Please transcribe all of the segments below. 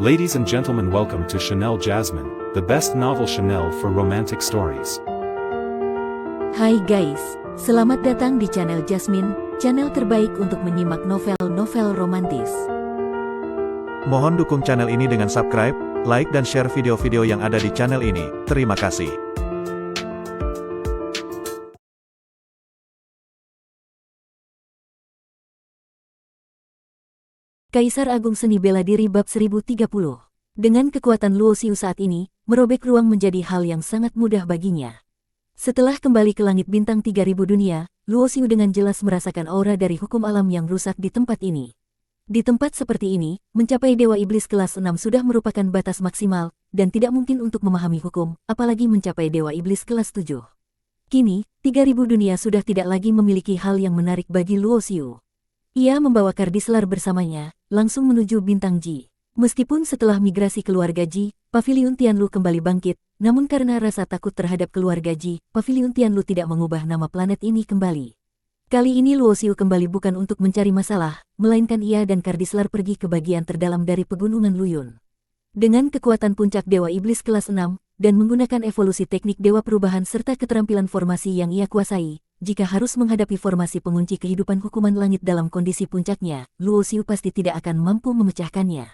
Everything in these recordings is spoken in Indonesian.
Ladies and gentlemen, welcome to Chanel Jasmine, the best novel Chanel for romantic stories. Hai guys, selamat datang di channel Jasmine, channel terbaik untuk menyimak novel-novel romantis. Mohon dukung channel ini dengan subscribe, like dan share video-video yang ada di channel ini. Terima kasih. Kaisar Agung Seni Bela Diri Bab 1030. Dengan kekuatan Luo Xiu saat ini, merobek ruang menjadi hal yang sangat mudah baginya. Setelah kembali ke langit bintang 3000 dunia, Luo Xiu dengan jelas merasakan aura dari hukum alam yang rusak di tempat ini. Di tempat seperti ini, mencapai Dewa Iblis kelas 6 sudah merupakan batas maksimal, dan tidak mungkin untuk memahami hukum, apalagi mencapai Dewa Iblis kelas 7. Kini, 3000 dunia sudah tidak lagi memiliki hal yang menarik bagi Luo Xiu. Ia membawa Kardislar bersamanya, langsung menuju bintang Ji. Meskipun setelah migrasi keluarga Ji, Paviliun Tianlu kembali bangkit, namun karena rasa takut terhadap keluarga Ji, Paviliun Tianlu tidak mengubah nama planet ini kembali. Kali ini Luo Xiu kembali bukan untuk mencari masalah, melainkan ia dan Kardislar pergi ke bagian terdalam dari pegunungan Luyun. Dengan kekuatan puncak Dewa Iblis kelas 6, dan menggunakan evolusi teknik Dewa Perubahan serta keterampilan formasi yang ia kuasai, jika harus menghadapi formasi pengunci kehidupan hukuman langit dalam kondisi puncaknya, Luo Xiu pasti tidak akan mampu memecahkannya.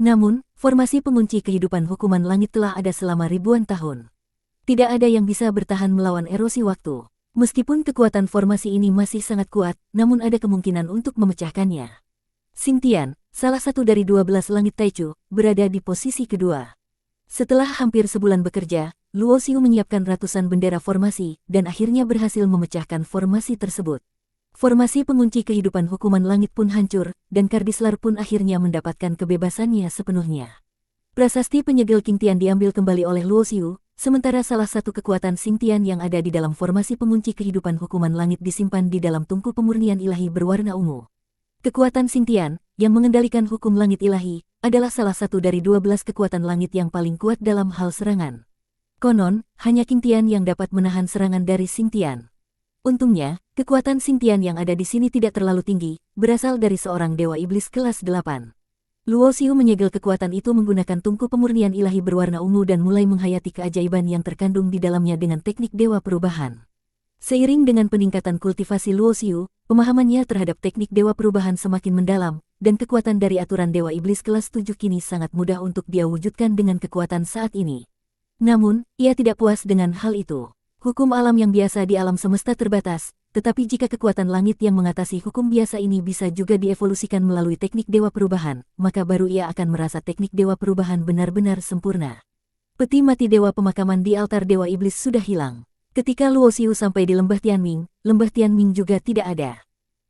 Namun, formasi pengunci kehidupan hukuman langit telah ada selama ribuan tahun. Tidak ada yang bisa bertahan melawan erosi waktu. Meskipun kekuatan formasi ini masih sangat kuat, namun ada kemungkinan untuk memecahkannya. Xingtian, salah satu dari 12 langit Taichu, berada di posisi kedua. Setelah hampir sebulan bekerja, Luo Xiu menyiapkan ratusan bendera formasi, dan akhirnya berhasil memecahkan formasi tersebut. Formasi pengunci kehidupan hukuman langit pun hancur, dan Kardislar pun akhirnya mendapatkan kebebasannya sepenuhnya. Prasasti penyegel Xingtian diambil kembali oleh Luo Xiu, sementara salah satu kekuatan Xingtian yang ada di dalam formasi pengunci kehidupan hukuman langit disimpan di dalam tungku pemurnian ilahi berwarna ungu. Kekuatan Xingtian, yang mengendalikan hukum langit ilahi, adalah salah satu dari 12 kekuatan langit yang paling kuat dalam hal serangan. Konon, hanya Xingtian yang dapat menahan serangan dari Xingtian. Untungnya, kekuatan Xingtian yang ada di sini tidak terlalu tinggi, berasal dari seorang Dewa Iblis kelas 8. Luo Xiu menyegel kekuatan itu menggunakan tungku pemurnian ilahi berwarna ungu dan mulai menghayati keajaiban yang terkandung di dalamnya dengan teknik Dewa Perubahan. Seiring dengan peningkatan kultivasi Luo Xiu, pemahamannya terhadap teknik Dewa Perubahan semakin mendalam, dan kekuatan dari aturan Dewa Iblis kelas 7 kini sangat mudah untuk dia wujudkan dengan kekuatan saat ini. Namun, ia tidak puas dengan hal itu. Hukum alam yang biasa di alam semesta terbatas, tetapi jika kekuatan langit yang mengatasi hukum biasa ini bisa juga dievolusikan melalui teknik Dewa Perubahan, maka baru ia akan merasa teknik Dewa Perubahan benar-benar sempurna. Peti mati Dewa Pemakaman di altar Dewa Iblis sudah hilang. Ketika Luo Xiu sampai di Lembah Tianming juga tidak ada.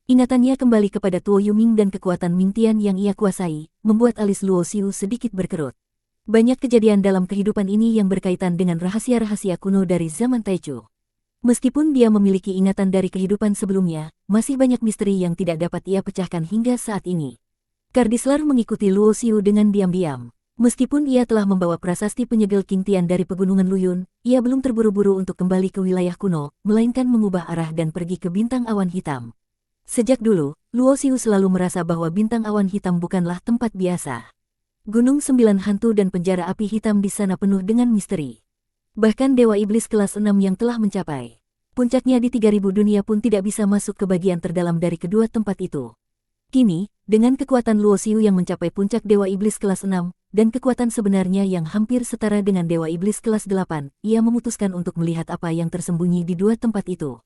Ingatannya kembali kepada Tuo Yuming dan kekuatan Mingtian yang ia kuasai, membuat alis Luo Xiu sedikit berkerut. Banyak kejadian dalam kehidupan ini yang berkaitan dengan rahasia-rahasia kuno dari zaman Taichu. Meskipun dia memiliki ingatan dari kehidupan sebelumnya, masih banyak misteri yang tidak dapat ia pecahkan hingga saat ini. Kardislar mengikuti Luo Xiu dengan diam-diam. Meskipun ia telah membawa prasasti penyegel Xingtian dari pegunungan Luyun, ia belum terburu-buru untuk kembali ke wilayah kuno, melainkan mengubah arah dan pergi ke bintang awan hitam. Sejak dulu, Luo Xiu selalu merasa bahwa bintang awan hitam bukanlah tempat biasa. Gunung 9 hantu dan penjara api hitam di sana penuh dengan misteri. Bahkan Dewa Iblis kelas 6 yang telah mencapai puncaknya di 3000 dunia pun tidak bisa masuk ke bagian terdalam dari kedua tempat itu. Kini, dengan kekuatan Luo Xiu yang mencapai puncak Dewa Iblis kelas 6, dan kekuatan sebenarnya yang hampir setara dengan Dewa Iblis kelas 8, ia memutuskan untuk melihat apa yang tersembunyi di dua tempat itu.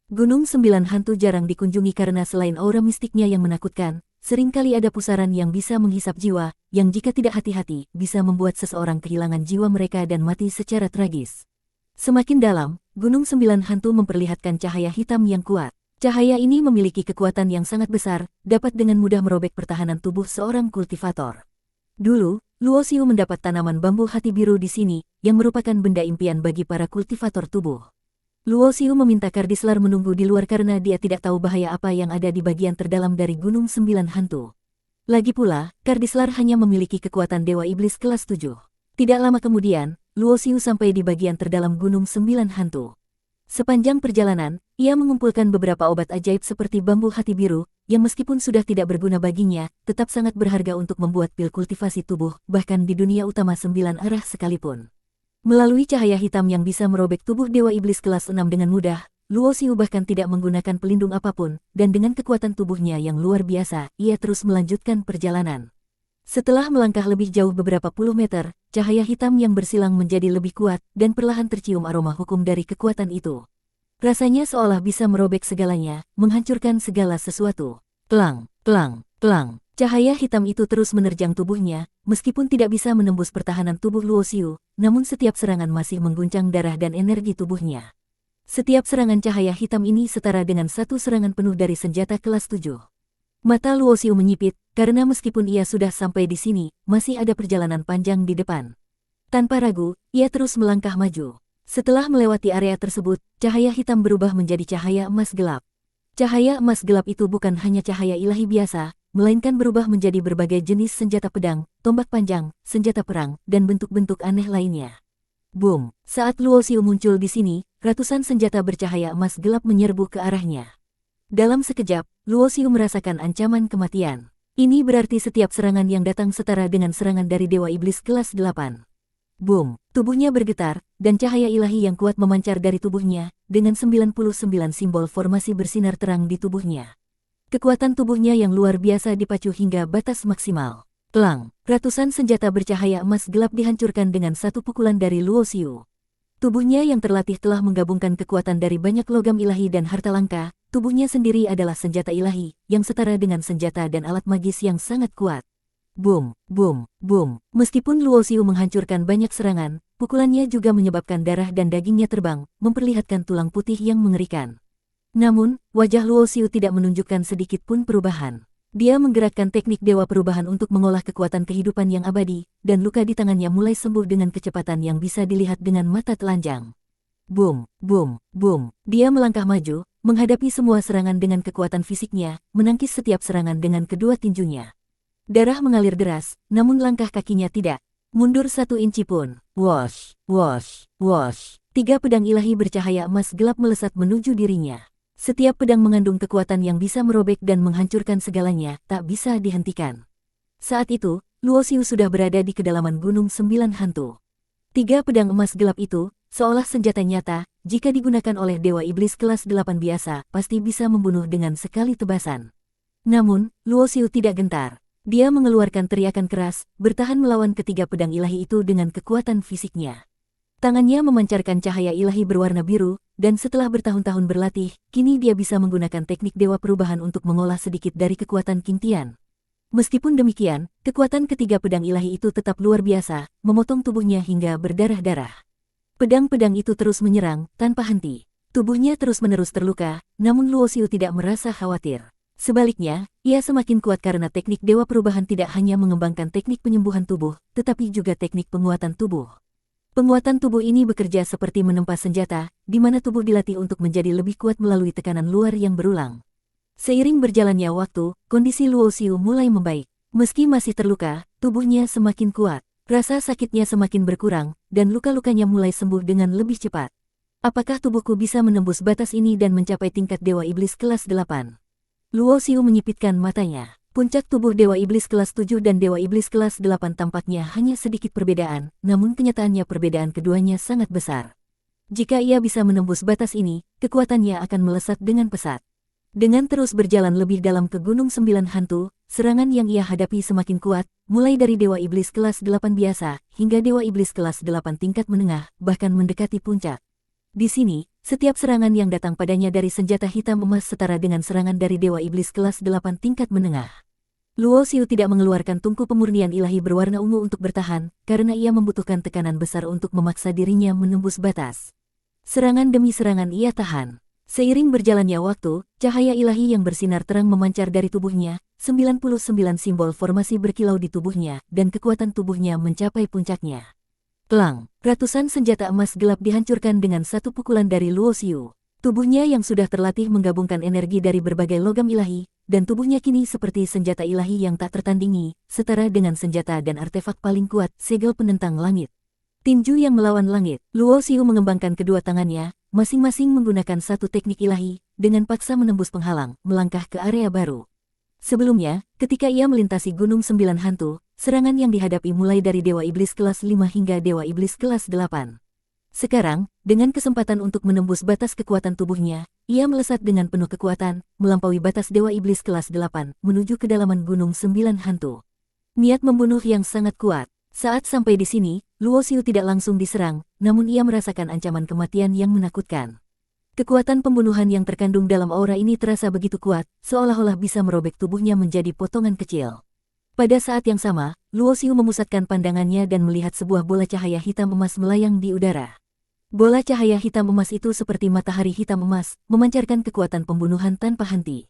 Gunung 9 hantu jarang dikunjungi karena selain aura mistiknya yang menakutkan, seringkali ada pusaran yang bisa menghisap jiwa, yang jika tidak hati-hati, bisa membuat seseorang kehilangan jiwa mereka dan mati secara tragis. Semakin dalam, Gunung 9 hantu memperlihatkan cahaya hitam yang kuat. Cahaya ini memiliki kekuatan yang sangat besar, dapat dengan mudah merobek pertahanan tubuh seorang kultivator. Dulu, Luo Xiu mendapat tanaman bambu hati biru di sini, yang merupakan benda impian bagi para kultivator tubuh. Luo Xiu meminta Kardislar menunggu di luar karena dia tidak tahu bahaya apa yang ada di bagian terdalam dari Gunung 9 Hantu. Lagi pula, Kardislar hanya memiliki kekuatan Dewa Iblis kelas 7. Tidak lama kemudian, Luo Xiu sampai di bagian terdalam Gunung 9 Hantu. Sepanjang perjalanan, ia mengumpulkan beberapa obat ajaib seperti bambu hati biru, yang meskipun sudah tidak berguna baginya, tetap sangat berharga untuk membuat pil kultivasi tubuh, bahkan di dunia utama 9 arah sekalipun. Melalui cahaya hitam yang bisa merobek tubuh Dewa Iblis kelas 6 dengan mudah, Luo Xiu bahkan tidak menggunakan pelindung apapun, dan dengan kekuatan tubuhnya yang luar biasa, ia terus melanjutkan perjalanan. Setelah melangkah lebih jauh beberapa puluh meter, cahaya hitam yang bersilang menjadi lebih kuat, dan perlahan tercium aroma hukum dari kekuatan itu. Rasanya seolah bisa merobek segalanya, menghancurkan segala sesuatu. Klang, klang, klang. Cahaya hitam itu terus menerjang tubuhnya, meskipun tidak bisa menembus pertahanan tubuh Luo Xiu, namun setiap serangan masih mengguncang darah dan energi tubuhnya. Setiap serangan cahaya hitam ini setara dengan satu serangan penuh dari senjata kelas 7. Mata Luo Xiu menyipit, karena meskipun ia sudah sampai di sini, masih ada perjalanan panjang di depan. Tanpa ragu, ia terus melangkah maju. Setelah melewati area tersebut, cahaya hitam berubah menjadi cahaya emas gelap. Cahaya emas gelap itu bukan hanya cahaya ilahi biasa, melainkan berubah menjadi berbagai jenis senjata pedang, tombak panjang, senjata perang, dan bentuk-bentuk aneh lainnya. Boom! Saat Luo Xiu muncul di sini, ratusan senjata bercahaya emas gelap menyerbu ke arahnya. Dalam sekejap, Luo Xiu merasakan ancaman kematian. Ini berarti setiap serangan yang datang setara dengan serangan dari Dewa Iblis kelas 8. Boom! Tubuhnya bergetar, dan cahaya ilahi yang kuat memancar dari tubuhnya, dengan 99 simbol formasi bersinar terang di tubuhnya. Kekuatan tubuhnya yang luar biasa dipacu hingga batas maksimal. Klang! Ratusan senjata bercahaya emas gelap dihancurkan dengan satu pukulan dari Luo Xiu. Tubuhnya yang terlatih telah menggabungkan kekuatan dari banyak logam ilahi dan harta langka, tubuhnya sendiri adalah senjata ilahi, yang setara dengan senjata dan alat magis yang sangat kuat. Boom, boom, boom. Meskipun Luo Xiu menghancurkan banyak serangan, pukulannya juga menyebabkan darah dan dagingnya terbang, memperlihatkan tulang putih yang mengerikan. Namun, wajah Luo Xiu tidak menunjukkan sedikit pun perubahan. Dia menggerakkan teknik dewa perubahan untuk mengolah kekuatan kehidupan yang abadi, dan luka di tangannya mulai sembuh dengan kecepatan yang bisa dilihat dengan mata telanjang. Boom, boom, boom. Dia melangkah maju, menghadapi semua serangan dengan kekuatan fisiknya, menangkis setiap serangan dengan kedua tinjunya. Darah mengalir deras, namun langkah kakinya tidak mundur 1 inci pun. Wash, wash, wash. 3 pedang ilahi bercahaya emas gelap melesat menuju dirinya. Setiap pedang mengandung kekuatan yang bisa merobek dan menghancurkan segalanya, tak bisa dihentikan. Saat itu, Luo Xiu sudah berada di kedalaman Gunung 9 Hantu. 3 pedang emas gelap itu, seolah senjata nyata, jika digunakan oleh Dewa Iblis kelas 8 biasa, pasti bisa membunuh dengan sekali tebasan. Namun, Luo Xiu tidak gentar. Dia mengeluarkan teriakan keras, bertahan melawan ketiga pedang ilahi itu dengan kekuatan fisiknya. Tangannya memancarkan cahaya ilahi berwarna biru, dan setelah bertahun-tahun berlatih, kini dia bisa menggunakan teknik dewa perubahan untuk mengolah sedikit dari kekuatan King Tian. Meskipun demikian, kekuatan ketiga pedang ilahi itu tetap luar biasa, memotong tubuhnya hingga berdarah-darah. Pedang-pedang itu terus menyerang, tanpa henti. Tubuhnya terus-menerus terluka, namun Luo Xiu tidak merasa khawatir. Sebaliknya, ia semakin kuat karena teknik dewa perubahan tidak hanya mengembangkan teknik penyembuhan tubuh, tetapi juga teknik penguatan tubuh. Penguatan tubuh ini bekerja seperti menempa senjata, di mana tubuh dilatih untuk menjadi lebih kuat melalui tekanan luar yang berulang. Seiring berjalannya waktu, kondisi Luo Xiu mulai membaik. Meski masih terluka, tubuhnya semakin kuat. Rasa sakitnya semakin berkurang, dan luka-lukanya mulai sembuh dengan lebih cepat. Apakah tubuhku bisa menembus batas ini dan mencapai tingkat Dewa Iblis kelas 8? Luo Xiu menyipitkan matanya. Puncak tubuh Dewa Iblis kelas 7 dan Dewa Iblis kelas 8 tampaknya hanya sedikit perbedaan, namun kenyataannya perbedaan keduanya sangat besar. Jika ia bisa menembus batas ini, kekuatannya akan melesat dengan pesat. Dengan terus berjalan lebih dalam ke Gunung 9 Hantu, serangan yang ia hadapi semakin kuat, mulai dari Dewa Iblis kelas 8 biasa, hingga Dewa Iblis kelas 8 tingkat menengah, bahkan mendekati puncak. Di sini, setiap serangan yang datang padanya dari senjata hitam emas setara dengan serangan dari Dewa Iblis kelas 8 tingkat menengah. Luo Xiu tidak mengeluarkan tungku pemurnian ilahi berwarna ungu untuk bertahan, karena ia membutuhkan tekanan besar untuk memaksa dirinya menembus batas. Serangan demi serangan ia tahan. Seiring berjalannya waktu, cahaya ilahi yang bersinar terang memancar dari tubuhnya, 99 simbol formasi berkilau di tubuhnya, dan kekuatan tubuhnya mencapai puncaknya. Klang! Ratusan senjata emas gelap dihancurkan dengan satu pukulan dari Luo Xiu. Tubuhnya yang sudah terlatih menggabungkan energi dari berbagai logam ilahi, dan tubuhnya kini seperti senjata ilahi yang tak tertandingi, setara dengan senjata dan artefak paling kuat, segel penentang langit. Tinju yang melawan langit. Luo Xiu mengembangkan kedua tangannya, masing-masing menggunakan satu teknik ilahi, dengan paksa menembus penghalang, melangkah ke area baru. Sebelumnya, ketika ia melintasi Gunung Sembilan Hantu, serangan yang dihadapi mulai dari Dewa Iblis kelas 5 hingga Dewa Iblis kelas 8. Sekarang, dengan kesempatan untuk menembus batas kekuatan tubuhnya, ia melesat dengan penuh kekuatan, melampaui batas Dewa Iblis kelas 8, menuju kedalaman Gunung Sembilan Hantu. Niat membunuh yang sangat kuat. Saat sampai di sini, Luo Xiu tidak langsung diserang, namun ia merasakan ancaman kematian yang menakutkan. Kekuatan pembunuhan yang terkandung dalam aura ini terasa begitu kuat, seolah-olah bisa merobek tubuhnya menjadi potongan kecil. Pada saat yang sama, Luo Xiu memusatkan pandangannya dan melihat sebuah bola cahaya hitam emas melayang di udara. Bola cahaya hitam emas itu seperti matahari hitam emas, memancarkan kekuatan pembunuhan tanpa henti.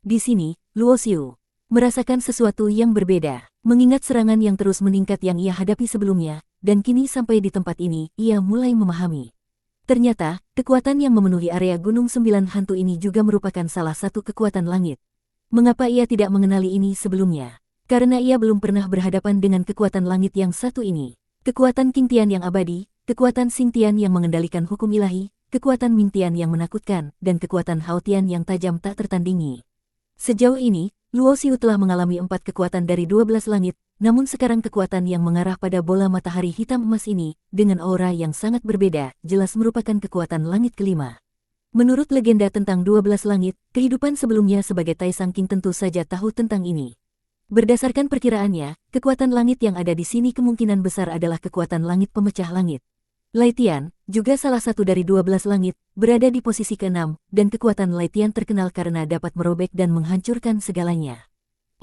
Di sini, Luo Xiu merasakan sesuatu yang berbeda, mengingat serangan yang terus meningkat yang ia hadapi sebelumnya, dan kini sampai di tempat ini, ia mulai memahami. Ternyata, kekuatan yang memenuhi area Gunung Sembilan Hantu ini juga merupakan salah satu kekuatan langit. Mengapa ia tidak mengenali ini sebelumnya? Karena ia belum pernah berhadapan dengan kekuatan langit yang satu ini. Kekuatan King Tian yang abadi, kekuatan Xing Tian yang mengendalikan hukum ilahi, kekuatan Ming Tian yang menakutkan, dan kekuatan Hao Tian yang tajam tak tertandingi. Sejauh ini, Luo Xiu telah mengalami 4 kekuatan dari 12 langit, namun sekarang kekuatan yang mengarah pada bola matahari hitam emas ini, dengan aura yang sangat berbeda, jelas merupakan kekuatan langit kelima. Menurut legenda tentang 12 langit, kehidupan sebelumnya sebagai Taisang King tentu saja tahu tentang ini. Berdasarkan perkiraannya, kekuatan langit yang ada di sini kemungkinan besar adalah kekuatan langit pemecah langit. Lai Tian, juga salah satu dari 12 langit, berada di posisi ke-6, dan kekuatan Lai Tian terkenal karena dapat merobek dan menghancurkan segalanya.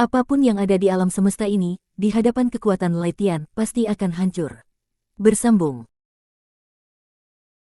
Apapun yang ada di alam semesta ini, di hadapan kekuatan Lai Tian, pasti akan hancur. Bersambung.